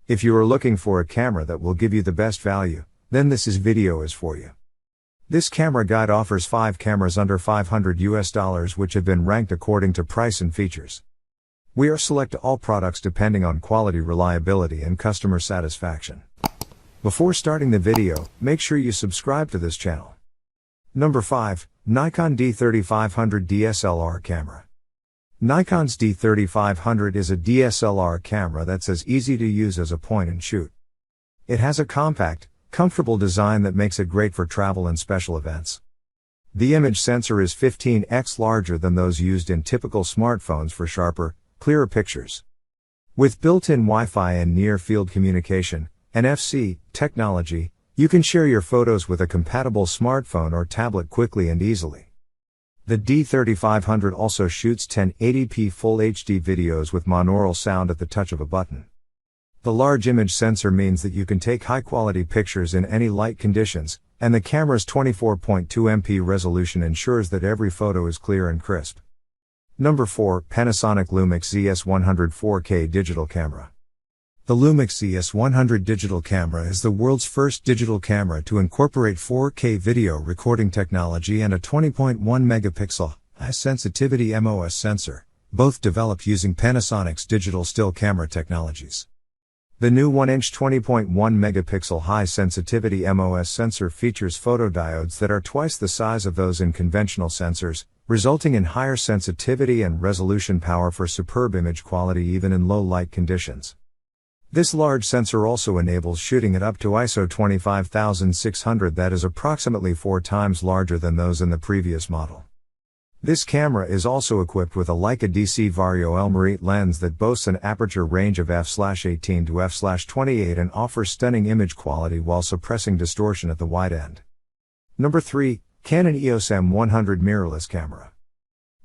If you are looking for a camera that will give you the best value, then this video is for you. This camera guide offers 5 cameras under $500 which have been ranked according to price and features. We are select all products depending on quality, reliability and customer satisfaction. Before starting the video, make sure you subscribe to this channel. Number 5, Nikon D3500 DSLR camera. Nikon's D3500 is a DSLR camera that's as easy to use as a point and shoot. It has a compact, comfortable design that makes it great for travel and special events. The image sensor is 15x larger than those used in typical smartphones for sharper, clearer pictures. With built-in Wi-Fi and near-field communication, NFC, technology, you can share your photos with a compatible smartphone or tablet quickly and easily. The D3500 also shoots 1080p Full HD videos with monaural sound at the touch of a button. The large image sensor means that you can take high-quality pictures in any light conditions, and the camera's 24.2 MP resolution ensures that every photo is clear and crisp. Number 4, Panasonic Lumix EOS-M100 4K digital camera. The Lumix EOS-M100 digital camera is the world's first digital camera to incorporate 4K video recording technology and a 20.1 megapixel, high-sensitivity MOS sensor, both developed using Panasonic's digital still camera technologies. The new 1-inch 20.1 megapixel high-sensitivity MOS sensor features photodiodes that are twice the size of those in conventional sensors, resulting in higher sensitivity and resolution power for superb image quality even in low light conditions. This large sensor also enables shooting at up to ISO 25600, that is approximately 4 times larger than those in the previous model. This camera is also equipped with a Leica DC Vario L-Marite lens that boasts an aperture range of f/18 to f/28 and offers stunning image quality while suppressing distortion at the wide end. Number 3, Canon EOS M100 mirrorless camera.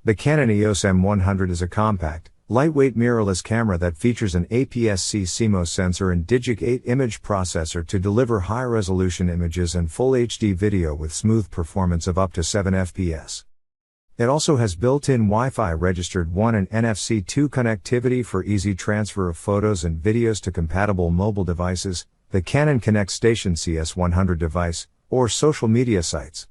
The Canon EOS M100 is a compact, lightweight mirrorless camera that features an APS-C CMOS sensor and Digic 8 image processor to deliver high-resolution images and Full HD video with smooth performance of up to 7 FPS. It also has built-in Wi-Fi registered 1 and NFC 2 connectivity for easy transfer of photos and videos to compatible mobile devices, the Canon Connect Station CS100 device, or social media sites.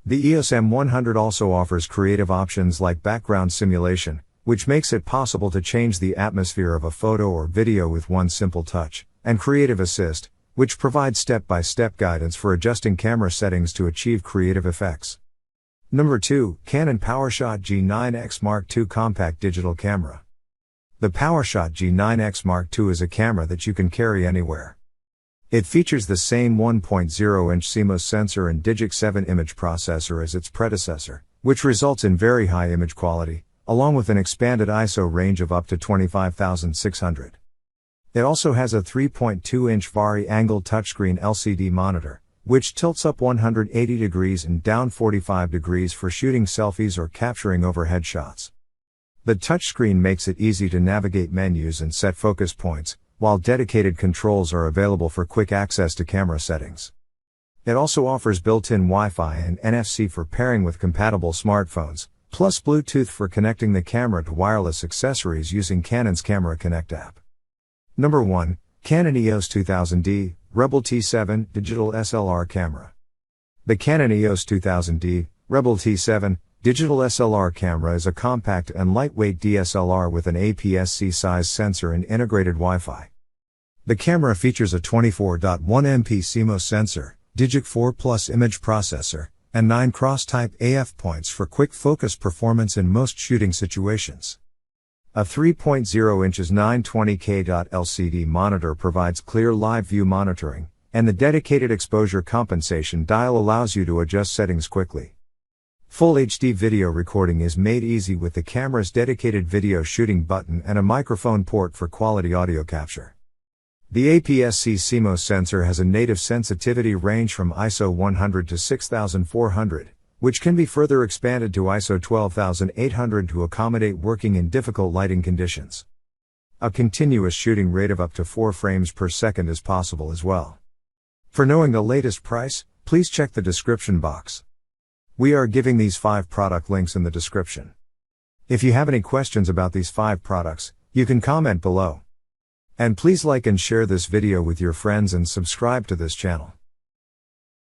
The EOS M100 also offers creative options like background simulation, which makes it possible to change the atmosphere of a photo or video with one simple touch, and Creative Assist, which provides step-by-step guidance for adjusting camera settings to achieve creative effects. Number 2, Canon PowerShot G9X Mark II compact digital camera. The PowerShot G9X Mark II is a camera that you can carry anywhere. It features the same 1.0-inch CMOS sensor and Digic 7 image processor as its predecessor, which results in very high image quality, along with an expanded ISO range of up to 25,600. It also has a 3.2-inch vari-angle touchscreen LCD monitor, which tilts up 180 degrees and down 45 degrees for shooting selfies or capturing overhead shots. The touchscreen makes it easy to navigate menus and set focus points, while dedicated controls are available for quick access to camera settings. It also offers built-in Wi-Fi and NFC for pairing with compatible smartphones, plus Bluetooth for connecting the camera to wireless accessories using Canon's Camera Connect app. Number 1, Canon EOS 2000D, Rebel T7 Digital SLR Camera. The Canon EOS 2000D, Rebel T7 Digital SLR camera is a compact and lightweight DSLR with an APS-C size sensor and integrated Wi-Fi. The camera features a 24.1 MP CMOS sensor, Digic 4 Plus image processor, and 9 cross-type AF points for quick focus performance in most shooting situations. A 3.0 inches 920K LCD monitor provides clear live view monitoring, and the dedicated exposure compensation dial allows you to adjust settings quickly. Full HD video recording is made easy with the camera's dedicated video shooting button and a microphone port for quality audio capture. The APS-C CMOS sensor has a native sensitivity range from ISO 100 to 6400, which can be further expanded to ISO 12800 to accommodate working in difficult lighting conditions. A continuous shooting rate of up to 4 frames per second is possible as well. For knowing the latest price, please check the description box. We are giving these 5 product links in the description. If you have any questions about these 5 products, you can comment below. And please like and share this video with your friends and subscribe to this channel.